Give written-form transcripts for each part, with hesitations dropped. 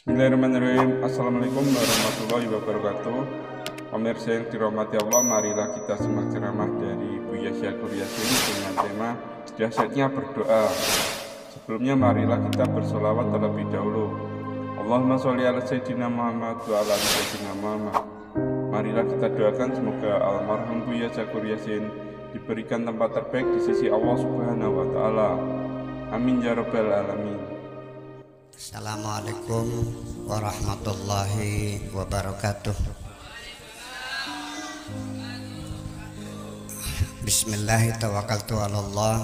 Bismillahirrahmanirrahim. Assalamualaikum warahmatullahi wabarakatuh. Pemirsa yang dirahmati Allah, marilah kita simak ceramah dari Buya Syakur Yasin dengan tema dahsyatnya berdoa. Sebelumnya marilah kita bersolawat terlebih dahulu. Allahumma sholli ala Sayyidina Muhammad wa ala ali Sayyidina Muhammad. Marilah kita doakan semoga almarhum Buya Syakur Yasin diberikan tempat terbaik di sisi Allah Subhanahu wa taala. Amin ya rabbal alamin. Assalamualaikum warahmatullahi wabarakatuh. Bismillah, tawakkaltu 'ala Allah,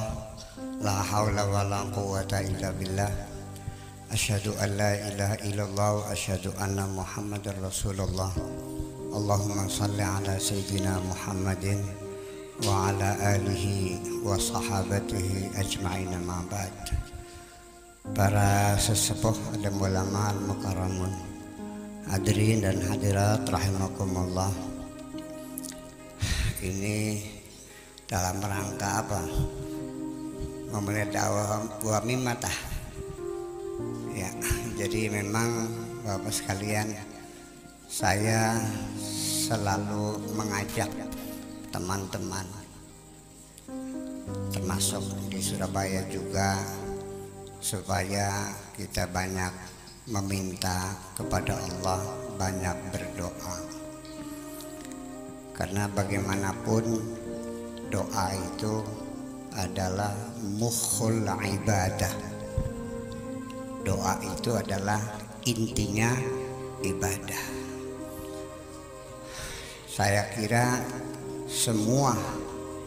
la haula wala quwwata illa billah. Asyhadu an la ilaha illallah wa asyhadu anna Muhammadar Rasulullah. Allahumma shalli ala sayyidina Muhammadin wa ala alihi wa sahabatihi ajma'in, ma ba'd. Para sesepuh dan ulama al-mukaramun, hadirin dan hadirat rahimakumullah. Ini dalam rangka apa? Memulai dakwah buah mimatah. Ya, jadi memang Bapak sekalian, saya selalu mengajak teman-teman, termasuk di Surabaya juga, supaya kita banyak meminta kepada Allah, banyak berdoa. Karena bagaimanapun doa itu adalah mukhul ibadah. Doa itu adalah intinya ibadah. Saya kira semua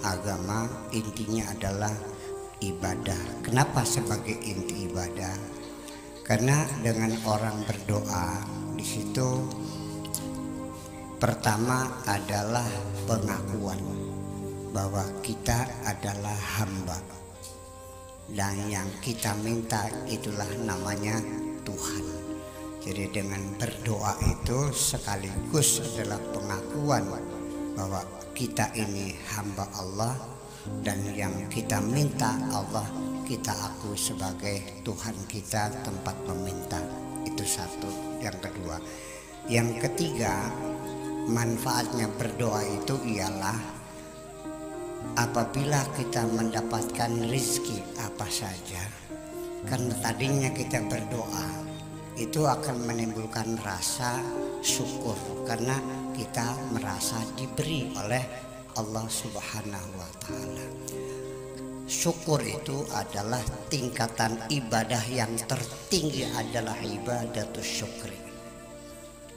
agama intinya adalah ibadah. Kenapa sebagai inti ibadah? Karena dengan orang berdoa di situ pertama adalah pengakuan bahwa kita adalah hamba dan yang kita minta itulah namanya Tuhan. Jadi dengan berdoa itu sekaligus adalah pengakuan bahwa kita ini hamba Allah, dan yang kita minta Allah kita akui sebagai Tuhan kita, tempat meminta. Itu satu. Yang kedua, yang ketiga, manfaatnya berdoa itu ialah apabila kita mendapatkan rezeki apa saja, karena tadinya kita berdoa itu akan menimbulkan rasa syukur karena kita merasa diberi oleh Allah Subhanahu wa ta'ala. Syukur itu adalah tingkatan ibadah yang tertinggi, adalah ibadatus syukri,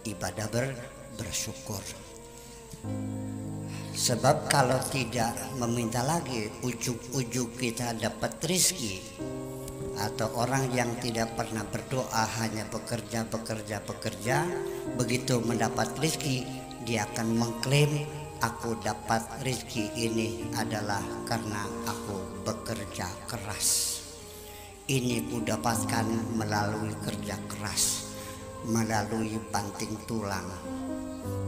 ibadah bersyukur. Sebab kalau tidak meminta lagi, ujug-ujug kita dapat rezeki. Atau orang yang tidak pernah berdoa, hanya bekerja, begitu mendapat rezeki dia akan mengklaim, aku dapat rezeki ini adalah karena aku bekerja keras. Ini ku dapatkan melalui kerja keras, melalui banting tulang,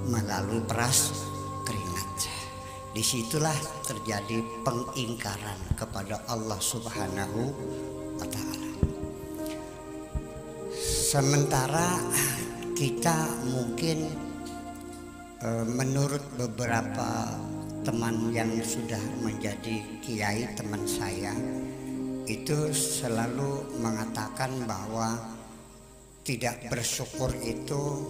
melalui peras keringat. Disitulah terjadi pengingkaran kepada Allah Subhanahu wa ta'ala. Sementara kita mungkin menurut beberapa teman yang sudah menjadi kiai, teman saya itu selalu mengatakan bahwa tidak bersyukur itu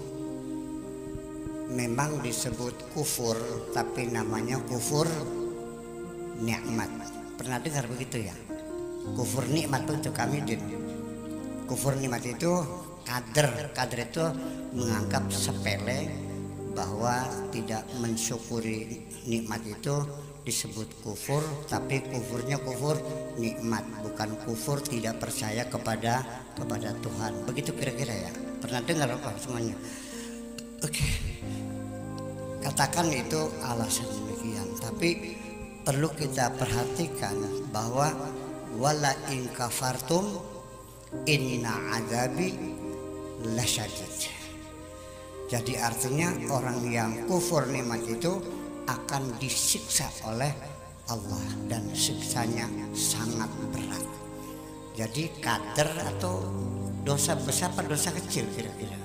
memang disebut kufur, tapi namanya kufur nikmat. Pernah dengar begitu ya? Kufur nikmat itu kami kufur nikmat itu kader itu menganggap sepele, bahwa tidak mensyukuri nikmat itu disebut kufur, tapi kufurnya kufur nikmat, bukan kufur tidak percaya kepada Tuhan. Begitu kira-kira ya. Pernah dengar apa semuanya? Oke. Katakan itu alasan demikian, tapi perlu kita perhatikan bahwa wala in kafartum inna azabi lasyadid. Jadi artinya orang yang kufur nikmat itu akan disiksa oleh Allah dan siksanya sangat berat. Jadi kader atau dosa besar atau dosa kecil kira-kira?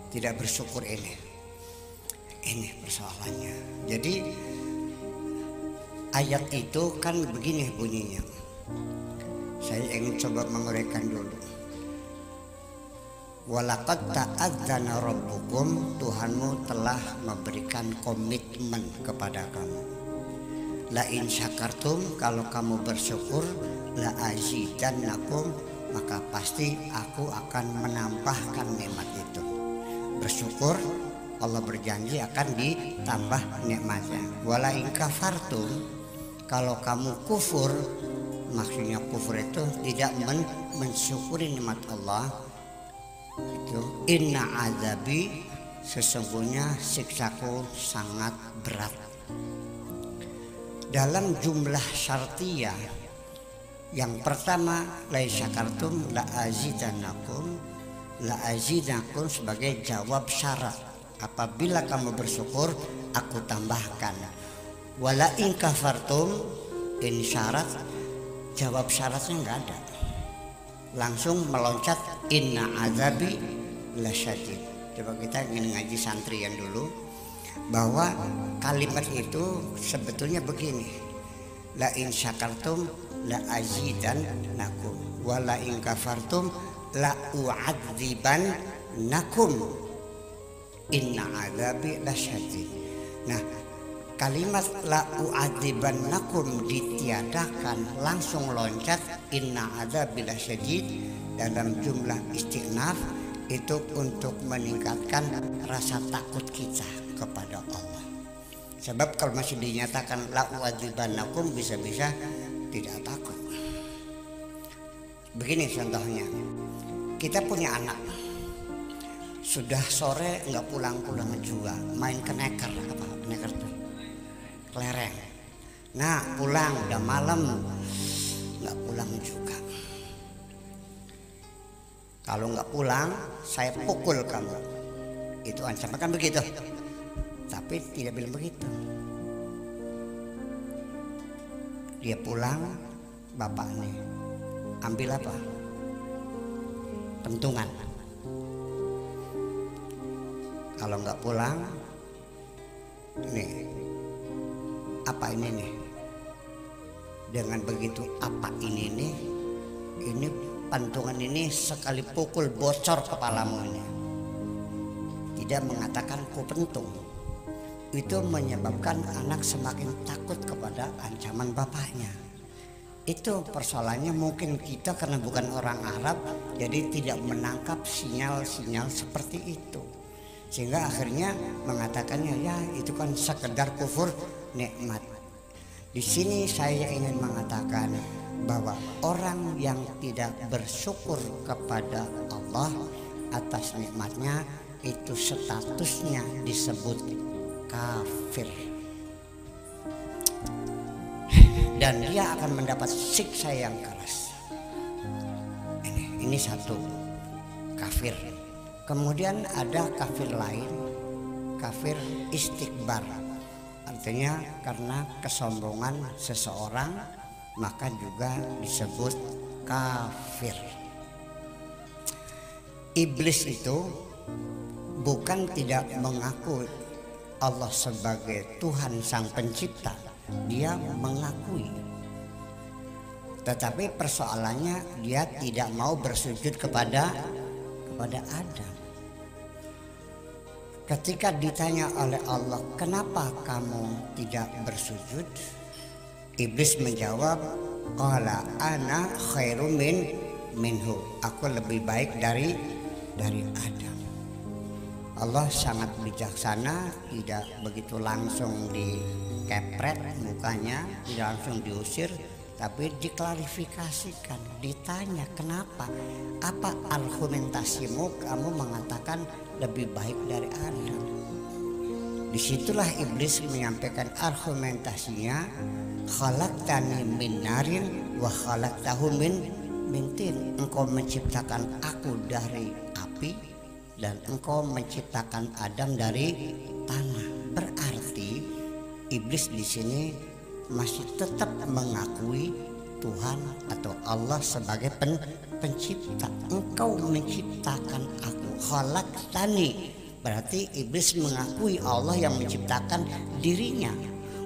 Tidak bersyukur ini persoalannya. Jadi ayat itu kan begini bunyinya. Saya ingin coba menguraikan dulu. Walaqad ta'adzana rabbukum, Tuhanmu telah memberikan komitmen kepada kamu. La in syakartum, kalau kamu bersyukur, la azidannakum, maka pasti aku akan menambahkan nikmat itu. Bersyukur, Allah berjanji akan ditambah nikmatnya. Wala in kafartum, kalau kamu kufur, maksudnya kufur itu tidak mensyukuri nikmat Allah, itu inna azabi, sesungguhnya siksaku sangat berat. Dalam jumlah syartiyah yang pertama la syakartum la azidannakum, la azidannakum sebagai jawab syarat. Apabila kamu bersyukur, aku tambahkan. Wala in kafartum, ini syarat, jawab syaratnya nggak ada, langsung meloncat inna azabi lasyadid. Coba kita ingin ngaji santrian dulu bahwa kalimat itu sebetulnya begini, la in syakartum la azidannakum wa la in kafartum la u'adzibannakum inna azabi lasyadid. Nah, kalimat la u'adzibannakum ditiadakan, langsung loncat inna azabi lasyadid dalam jumlah istighnaf, itu untuk meningkatkan rasa takut kita kepada Allah. Sebab kalau masih dinyatakan la u'adzibannakum, bisa-bisa tidak takut. Begini contohnya, kita punya anak, sudah sore nggak pulang-pulang juga, main keneker, apa keneker tuh, kelereng. Nah pulang udah malam nggak pulang juga. Kalau nggak pulang saya pukul kamu, itu ancaman kan begitu. Tapi tidak bilang begitu. Dia pulang, bapak nih ambil apa? Pentungan. Kalau nggak pulang, nih apa ini nih? Dengan begitu apa ini nih? Ini pentungan ini sekali pukul bocor kepalamu ini. Tidak mengatakan ku pentung. Itu menyebabkan anak semakin takut kepada ancaman bapaknya. Itu persoalannya, mungkin kita karena bukan orang Arab jadi tidak menangkap sinyal-sinyal seperti itu, sehingga akhirnya mengatakannya ya itu kan sekedar kufur nikmat. Di sini saya ingin mengatakan bahwa orang yang tidak bersyukur kepada Allah atas nikmatnya, itu statusnya disebut kafir, dan dia akan mendapat siksa yang keras. Ini satu, kafir. Kemudian ada kafir lain, kafir istikbar, artinya karena kesombongan seseorang maka juga disebut kafir. Iblis itu bukan tidak mengaku Allah sebagai Tuhan Sang Pencipta, dia mengakui. Tetapi persoalannya dia tidak mau bersujud kepada Adam. Ketika ditanya oleh Allah, kenapa kamu tidak bersujud? Iblis menjawab, qala ana khairum minhu, aku lebih baik dari Adam. Allah sangat bijaksana, tidak begitu langsung dikepret mukanya, tidak langsung diusir, tapi diklarifikasikan, ditanya kenapa, apa argumentasimu kamu mengatakan lebih baik dari Adam. Disitulah iblis menyampaikan argumentasinya, khalaqtani min narin wa khalaqtahu min tin, engkau menciptakan aku dari api dan engkau menciptakan Adam dari tanah. Berarti iblis di sini masih tetap mengakui Tuhan atau Allah sebagai pencipta. Engkau menciptakan aku, khalaqtani. Berarti iblis mengakui Allah yang menciptakan dirinya.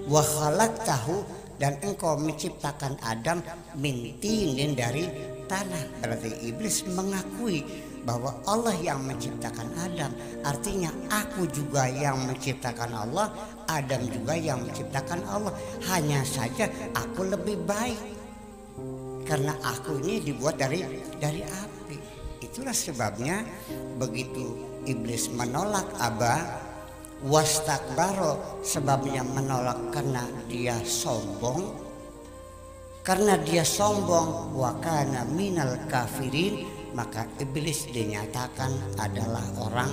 Wa khalaqtahu, dan engkau menciptakan Adam min tinin, dari tanah. Berarti iblis mengakui bahwa Allah yang menciptakan Adam. Artinya aku juga yang menciptakan Allah, Adam juga yang menciptakan Allah. Hanya saja aku lebih baik karena aku ini dibuat dari api. Itulah sebabnya begitu iblis menolak aba wastakbaro, sebabnya menolak karena dia sombong. Karena dia sombong, wa kana minal kafirin, maka iblis dinyatakan adalah orang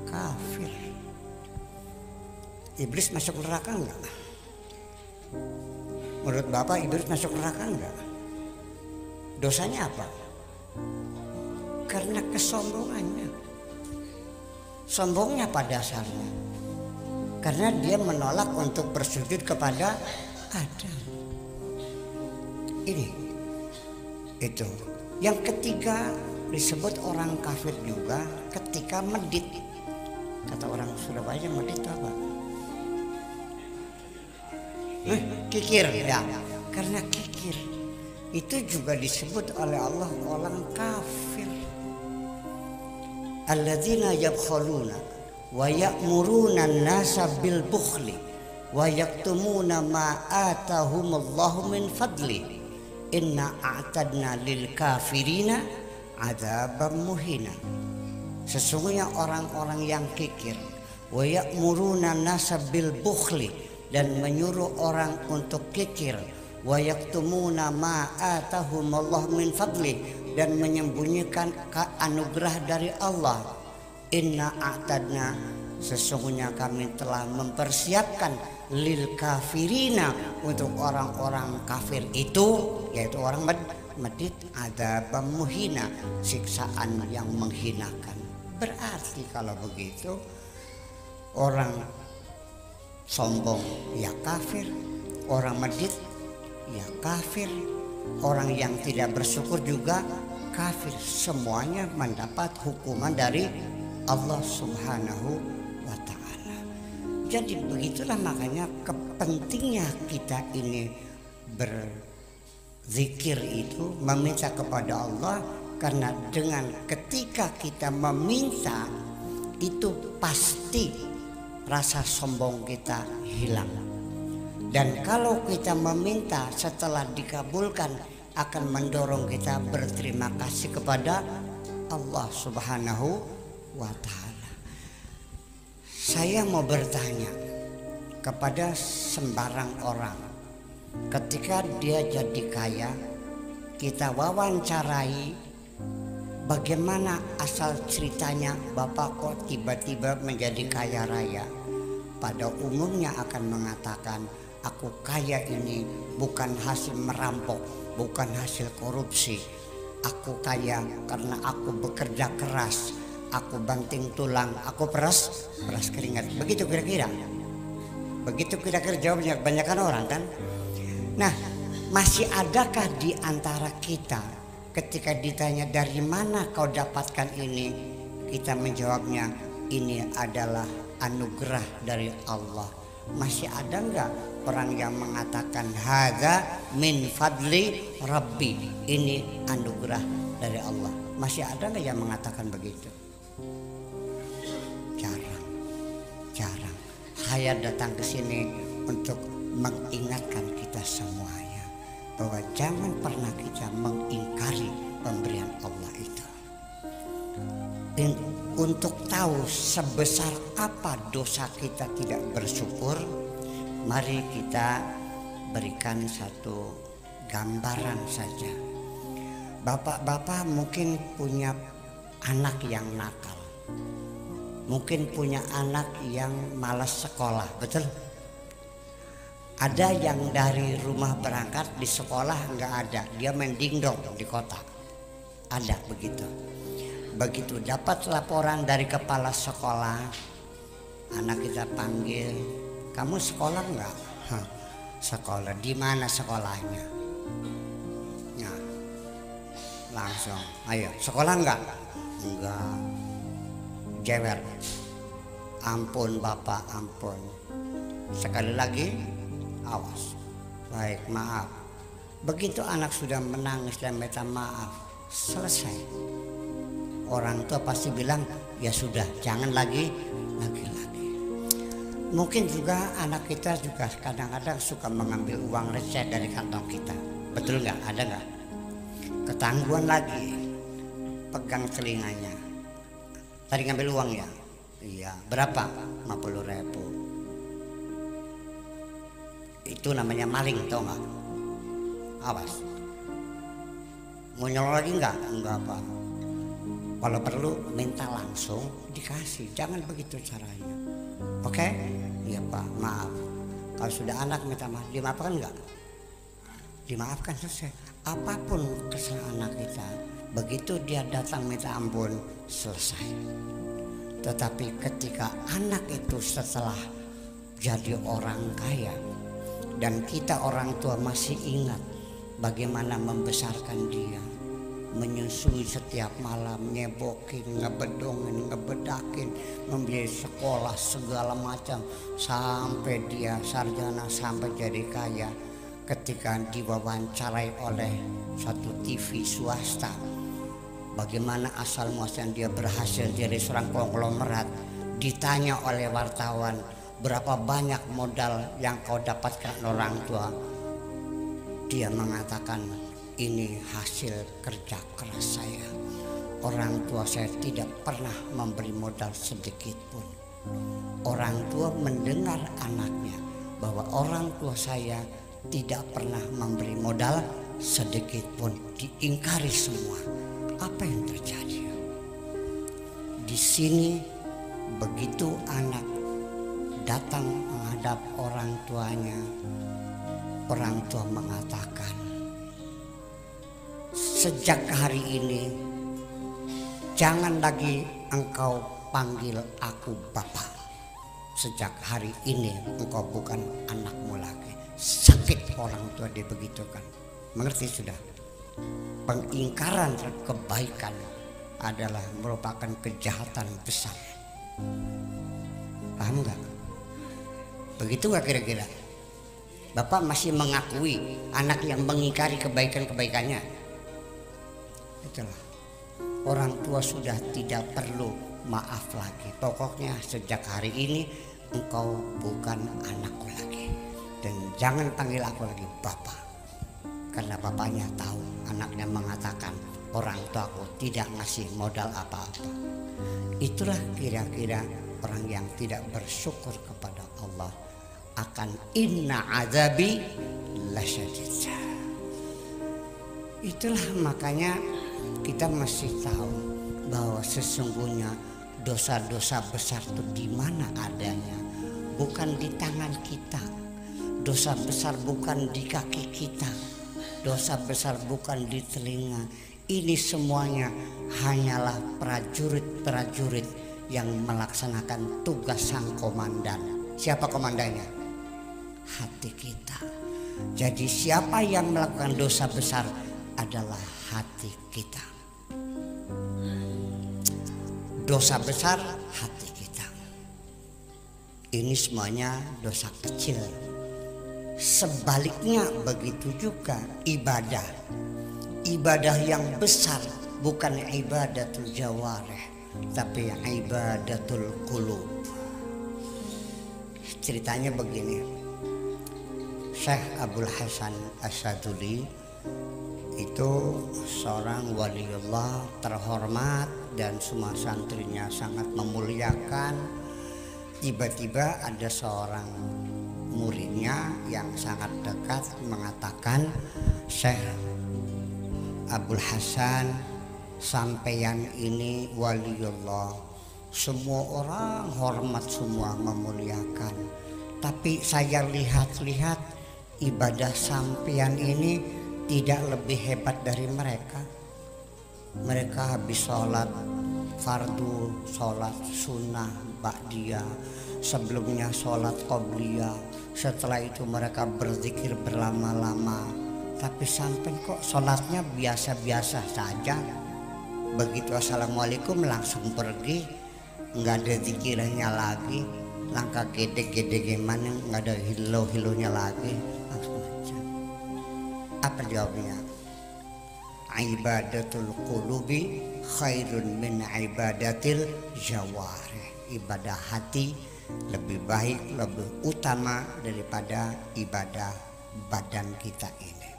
kafir. Iblis masuk neraka enggak? Menurut Bapak iblis masuk neraka enggak? Dosanya apa? Karena kesombongannya. Sombongnya pada dasarnya. Karena dia menolak untuk bersujud kepada Adam. Ini itu. Yang ketiga disebut orang kafir juga ketika medit. Kata orang Surabaya, medit apa? Kikir ya. Karena kikir itu juga disebut oleh Allah orang kafir. Alladzina yabkhuluna wa ya'muruna an-nasa bil bukhli wa yaktumuna ma atahumullahu min fadli inna a'tadna lil kafirina adzaban muhina. Sesungguhnya orang-orang yang kikir, wa ya'muruna an-nasa bil bukhli, dan menyuruh orang untuk kikir, wa yaktumuna ma atahumullahu min fadli, dan menyembunyikan anugerah dari Allah. Inna a'tadna, sesungguhnya kami telah mempersiapkan lil kafirina, untuk orang-orang kafir itu, yaitu orang medit, adzab muhina, siksaan yang menghinakan. Berarti kalau begitu orang sombong ya kafir, orang medit ya kafir, orang yang tidak bersyukur juga kafir. Semuanya mendapat hukuman dari Allah Subhanahu wa ta'ala. Jadi begitulah makanya pentingnya kita ini berzikir itu, meminta kepada Allah. Karena dengan ketika kita meminta itu pasti rasa sombong kita hilang. Dan kalau kita meminta setelah dikabulkan, akan mendorong kita berterima kasih kepada Allah Subhanahu wa ta'ala. Saya mau bertanya kepada sembarang orang, ketika dia jadi kaya, kita wawancarai bagaimana asal ceritanya Bapak kok tiba-tiba menjadi kaya raya. Pada umumnya akan mengatakan, aku kaya ini bukan hasil merampok, bukan hasil korupsi. Aku kaya karena aku bekerja keras, aku banting tulang, aku peras keringat. Begitu kira-kira. Begitu kira-kira jawabnya kebanyakan orang kan. Nah, masih adakah di antara kita ketika ditanya dari mana kau dapatkan ini, kita menjawabnya ini adalah anugerah dari Allah. Masih ada enggak orang yang mengatakan hadza min fadli rabbi, ini anugerah dari Allah? Masih ada enggak yang mengatakan begitu? Jarang. Saya datang ke sini untuk mengingatkan kita semuanya bahwa jangan pernah kita mengingkari pemberian Allah itu. Untuk tahu sebesar apa dosa kita tidak bersyukur, mari kita berikan satu gambaran saja. Bapak-bapak mungkin punya anak yang nakal, mungkin punya anak yang malas sekolah, betul? Ada yang dari rumah berangkat di sekolah nggak ada, dia main dingdong di kota. Ada begitu. Begitu dapat laporan dari kepala sekolah, anak kita panggil, kamu sekolah nggak? Sekolah. Di mana sekolahnya? langsung. Ayo, sekolah enggak? Enggak. Jewer. Ampun Bapak, ampun. Sekali lagi, awas. Baik, maaf. Begitu anak sudah menangis dan minta maaf, selesai. Orang tua pasti bilang, ya sudah, jangan lagi. Mungkin juga anak kita juga kadang-kadang suka mengambil uang receh dari kantong kita. Betul nggak? Ada nggak? Ketangguhan lagi, pegang telinganya. Tadi ngambil uang ya? Iya. Berapa? 50.000. Itu namanya maling, tau nggak? Awas. Mau nyolong lagi nggak? Enggak Pak. Kalau perlu minta langsung dikasih. Jangan begitu caranya. Oke? Iya Pak, maaf. Kalau sudah anak minta maaf, dimaafkan enggak? Dimaafkan, selesai. Apapun kesalahan anak kita, begitu dia datang minta ampun, selesai. Tetapi ketika anak itu setelah jadi orang kaya dan kita orang tua masih ingat bagaimana membesarkan dia, menyusui setiap malam, nyebokin, ngebedongin, ngebedakin, membiayai sekolah segala macam sampai dia sarjana, sampai jadi kaya. Ketika diwawancarai oleh satu TV swasta, bagaimana asal muasal dia berhasil jadi seorang konglomerat, ditanya oleh wartawan, berapa banyak modal yang kau dapatkan orang tua? Dia mengatakan, ini hasil kerja keras saya. Orang tua saya tidak pernah memberi modal sedikit pun. Orang tua mendengar anaknya bahwa orang tua saya tidak pernah memberi modal sedikit pun, diingkari semua. Apa yang terjadi? Di sini begitu anak datang menghadap orang tuanya, orang tua mengatakan, sejak hari ini jangan lagi engkau panggil aku Bapak. Sejak hari ini engkau bukan anakmu lagi. Sakit orang tua dibegitukan. Mengerti sudah? Pengingkaran kebaikan adalah merupakan kejahatan besar. Paham nggak? Begitu nggak kira-kira? Bapak masih mengakui anak yang mengingkari kebaikan-kebaikannya. Itulah. Orang tua sudah tidak perlu maaf lagi. Pokoknya sejak hari ini engkau bukan anakku lagi. Dan jangan panggil aku lagi Bapak. Karena bapaknya tahu anaknya mengatakan orang tuaku tidak ngasih modal apa-apa. Itulah kira-kira orang yang tidak bersyukur kepada Allah akan inna azabi lasyadid. Itulah makanya kita masih tahu bahwa sesungguhnya dosa-dosa besar itu di mana adanya, bukan di tangan kita. Dosa besar bukan di kaki kita, dosa besar bukan di telinga. Ini semuanya hanyalah prajurit-prajurit yang melaksanakan tugas sang komandan. Siapa komandannya? Hati kita. Jadi siapa yang melakukan dosa besar adalah hati kita. Dosa besar hati kita. Ini semuanya dosa kecil. Sebaliknya begitu juga ibadah. Ibadah yang besar bukan ibadatul jawarih, tapi ibadatul qulub. Ceritanya begini. Syekh Abdul Hasan Asyaduli itu seorang waliullah terhormat dan semua santrinya sangat memuliakan. Tiba-tiba ada seorang muridnya yang sangat dekat mengatakan, Syekh Abdul Hasan, sampeyan ini waliullah, semua orang hormat, semua memuliakan, tapi saya lihat-lihat ibadah sampeyan ini tidak lebih hebat dari mereka. Mereka habis sholat fardu, sholat sunnah ba'diyah, sebelumnya sholat qobliyah, setelah itu mereka berzikir berlama-lama, Tapi sampai kok sholatnya biasa-biasa saja. Begitu assalamualaikum langsung pergi, nggak ada zikirannya lagi, langkah gede-gede gimana, nggak ada hilo-hilonya lagi, langsung aja. Apa jawabnya? Ibadatul qulubi khairun min ibadatil jawarih. Ibadah hati lebih baik, lebih utama daripada ibadah badan kita ini.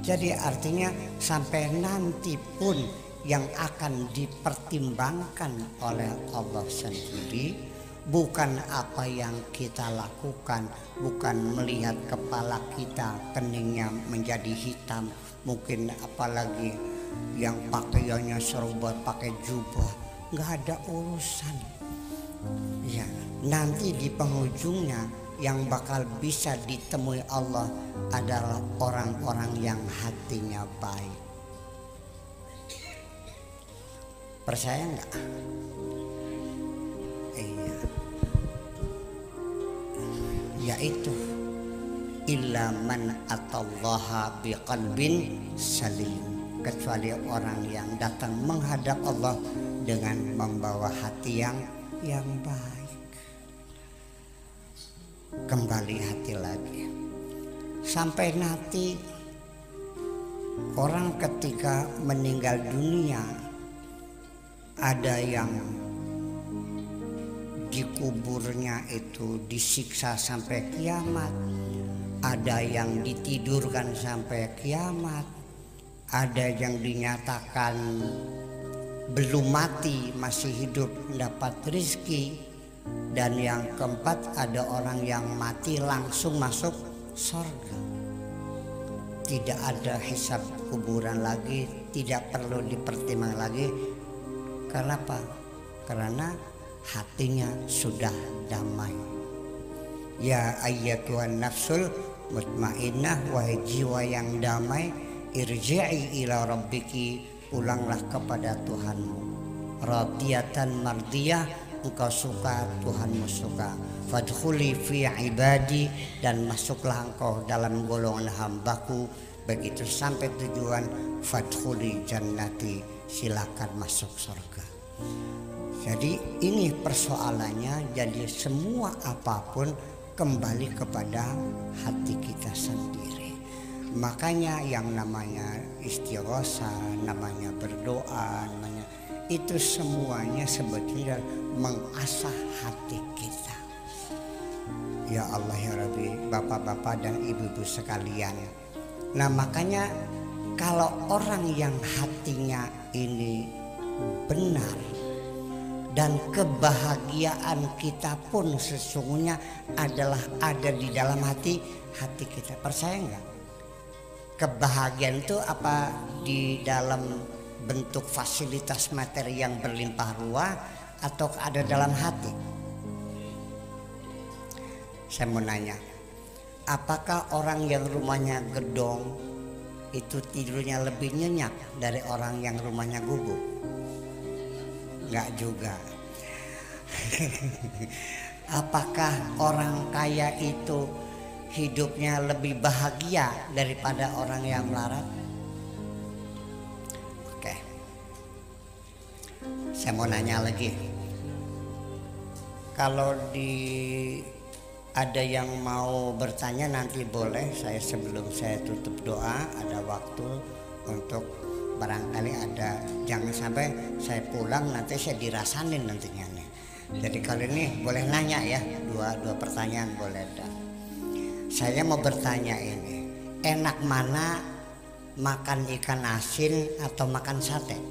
Jadi artinya sampai nanti pun yang akan dipertimbangkan oleh Allah sendiri bukan apa yang kita lakukan, bukan melihat kepala kita keningnya menjadi hitam, mungkin apalagi yang pakaiannya serba pakai jubah, nggak ada urusan. Ya, nanti di penghujungnya yang bakal bisa ditemui Allah adalah orang-orang yang hatinya baik. Percaya nggak? Iya. Yaitu illa man atallaha biqalbin salim, kecuali orang yang datang menghadap Allah dengan membawa hati yang baik. Kembali hati lagi. Sampai nanti orang ketika meninggal dunia, ada yang dikuburnya itu disiksa sampai kiamat, ada yang ditidurkan sampai kiamat, ada yang dinyatakan belum mati masih hidup mendapat rezeki, dan yang keempat ada orang yang mati langsung masuk surga. Tidak ada hisab kuburan lagi, tidak perlu dipertimbangkan lagi. Kenapa? Karena hatinya sudah damai. Ya ayyatuhan nafsul mutmainnah, wahai jiwa yang damai, irji'i ila rabbiki, pulanglah kepada Tuhanmu. Radiyatan mardiyah, engkau suka, Tuhanmu suka. Fadkhuli fi ibadi, dan masuklah engkau dalam golongan hambaku. Begitu sampai tujuan, fadkhuli jannati, silakan masuk surga. Jadi ini persoalannya. Jadi semua apapun kembali kepada hati kita sendiri. Makanya yang namanya istighosah, namanya berdoa, namanya itu semuanya sebetulnya mengasah hati kita. Ya Allah ya Rabbi, bapak-bapak dan ibu-ibu sekalian. Nah makanya kalau orang yang hatinya ini benar, dan kebahagiaan kita pun sesungguhnya adalah ada di dalam hati kita. Percaya nggak? Kebahagiaan itu apa di dalam bentuk fasilitas materi yang berlimpah ruah atau ada dalam hati? Saya mau nanya, apakah orang yang rumahnya gedong itu tidurnya lebih nyenyak dari orang yang rumahnya gubuk? Enggak juga. Apakah orang kaya itu hidupnya lebih bahagia daripada orang yang melarat? Oke. Saya mau nanya lagi. Kalau ada yang mau bertanya nanti boleh, saya sebelum saya tutup doa ada waktu untuk barangkali ada, jangan sampai saya pulang nanti saya dirasanin nantinya nih. Jadi kali ini boleh nanya ya, dua pertanyaan boleh dah. Saya mau bertanya ini, enak mana makan ikan asin atau makan sate?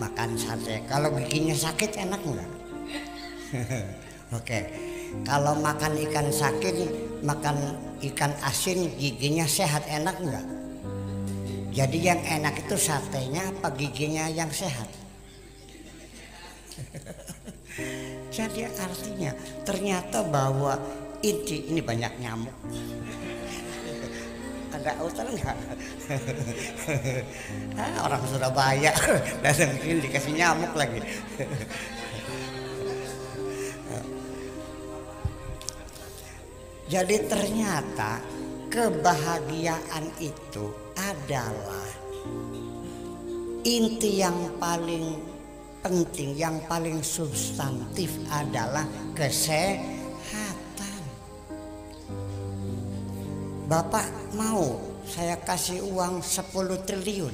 Makan sate. Kalau giginya sakit enak enggak? Oke. Kalau makan ikan sakit, makan ikan asin giginya sehat enak enggak? Jadi yang enak itu satenya apa giginya yang sehat? Jadi artinya ternyata bahwa ini banyak nyamuk. Ada hotel enggak? Orang Surabaya datang sini dikasih nyamuk lagi. Jadi ternyata kebahagiaan itu adalah inti yang paling penting, yang paling substantif adalah kesehatan. Bapak mau saya kasih uang 10 triliun,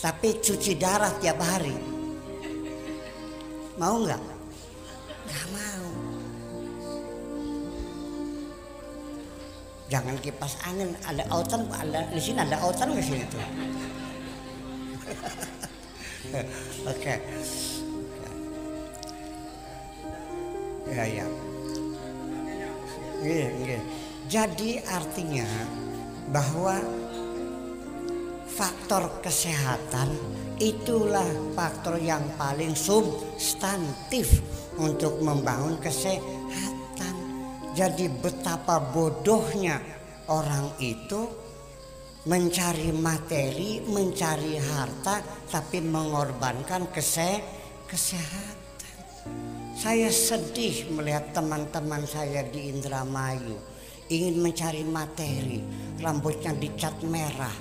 tapi cuci darah tiap hari, mau nggak? Nggak mau. Jangan kipas angin, ada autan, ada di sini ada autan di sini tuh. Oke. Ya. Iya. Jadi artinya bahwa faktor kesehatan itulah faktor yang paling substantif untuk membangun kesehatan. Jadi betapa bodohnya orang itu mencari materi, mencari harta, tapi mengorbankan kesehatan. Saya sedih melihat teman-teman saya di Indramayu ingin mencari materi, rambutnya dicat merah,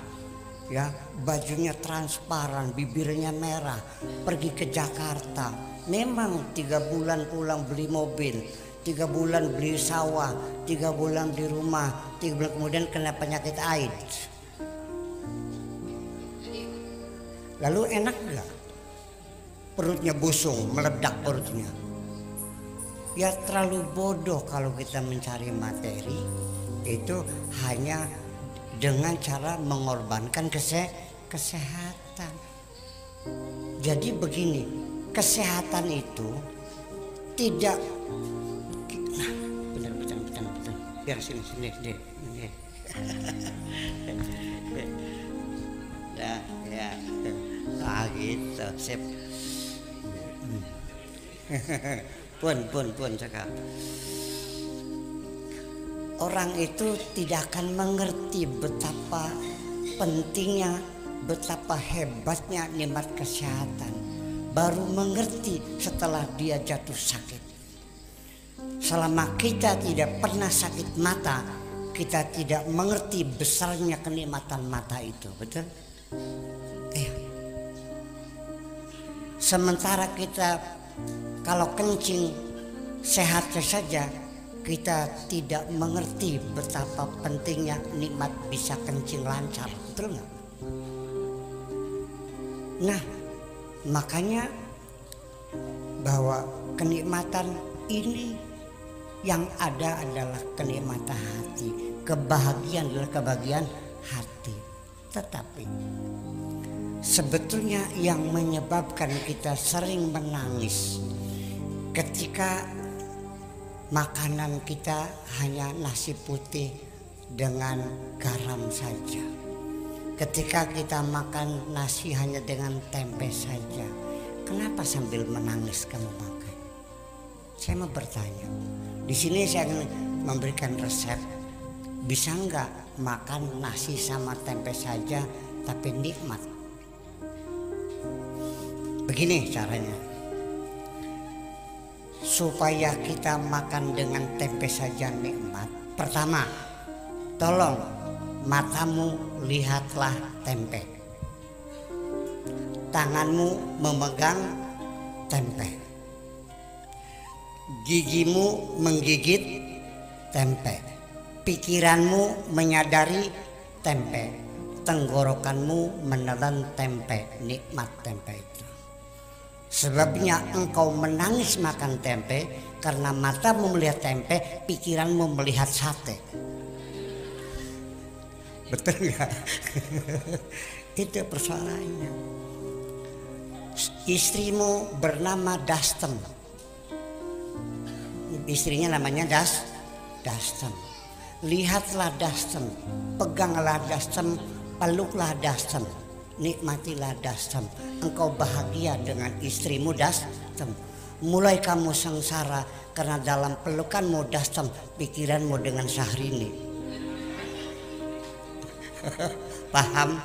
ya, bajunya transparan, bibirnya merah, pergi ke Jakarta. Memang 3 bulan pulang beli mobil, 3 bulan beli sawah, 3 bulan di rumah, 3 bulan kemudian kena penyakit AIDS. Lalu enak gak? Perutnya busung, meledak perutnya. Ya terlalu bodoh kalau kita mencari materi itu hanya dengan cara mengorbankan kesehatan. Jadi begini, kesehatan itu tidak benar. Biar sini. Ya. Gitu, sip. Pun cakap. Orang itu tidak akan mengerti betapa pentingnya, betapa hebatnya nikmat kesehatan. Baru mengerti setelah dia jatuh sakit. Selama kita tidak pernah sakit mata, kita tidak mengerti besarnya kenikmatan mata itu, betul? Sementara kita kalau kencing sehat saja, kita tidak mengerti betapa pentingnya nikmat bisa kencing lancar, betul nggak? Nah, makanya bahwa kenikmatan ini yang ada adalah kenikmatan hati, kebahagiaan adalah kebahagiaan hati. Tetapi sebetulnya yang menyebabkan kita sering menangis ketika makanan kita hanya nasi putih dengan garam saja, ketika kita makan nasi hanya dengan tempe saja. Kenapa sambil menangis kamu makan? Saya mau bertanya. Di sini saya akan memberikan resep. Bisa nggak makan nasi sama tempe saja tapi nikmat? Begini caranya. Supaya kita makan dengan tempe saja nikmat. Pertama, tolong matamu lihatlah tempe. Tanganmu memegang tempe. Gigimu menggigit tempe. Pikiranmu menyadari tempe. Tenggorokanmu menelan tempe, nikmat tempe itu. Sebabnya engkau menangis makan tempe karena matamu melihat tempe, pikiranmu melihat sate. Betul nggak? Itu persoalannya. Istrimu bernama Dastem. Istrinya namanya Dastem. Lihatlah Dastem, peganglah Dastem, peluklah Dastem. Nikmatilah Dastem. Engkau bahagia dengan istrimu Dastem. Mulai kamu sengsara karena dalam pelukanmu Dastem, pikiranmu dengan Syahrini. Paham?